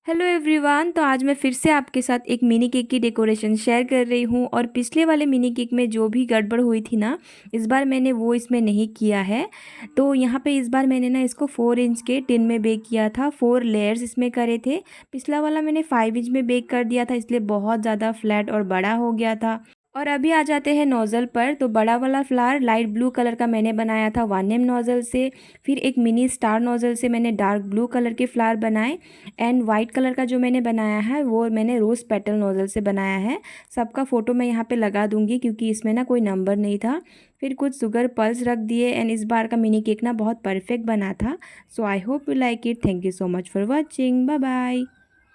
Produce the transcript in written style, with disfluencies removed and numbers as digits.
Hello everyone. तो आज मैं फिर से आपके साथ एक मिनी केक की डेकोरेशन शेयर कर रही हूँ। और पिछले वाले मिनी केक में जो भी गड़बड़ हुई थी ना, इस बार मैंने वो इसमें नहीं किया है। तो यहाँ पे इस बार मैंने ना इसको 4 इंच के टिन में बेक किया था, 4 लेयर्स इसमें करे थे। पिछला वाला मैंने 5 इंच में बेक कर दिया था, इसलिए बहुत ज़्यादा फ्लैट और बड़ा हो गया था। और अभी आ जाते हैं नोज़ल पर। तो बड़ा वाला फ्लावर लाइट ब्लू कलर का मैंने बनाया था 1M नोज़ल से। फिर एक मिनी स्टार नोज़ल से मैंने डार्क ब्लू कलर के फ्लावर बनाए। एंड वाइट कलर का जो मैंने बनाया है वो मैंने रोज़ पेटल नोज़ल से बनाया है। सबका फ़ोटो मैं यहाँ पे लगा दूँगी क्योंकि इसमें ना कोई नंबर नहीं था। फिर कुछ शुगर पल्स रख दिए। एंड इस बार का मिनी केक ना बहुत परफेक्ट बना था। So I hope you like it. Thank you so much for watching. Bye bye.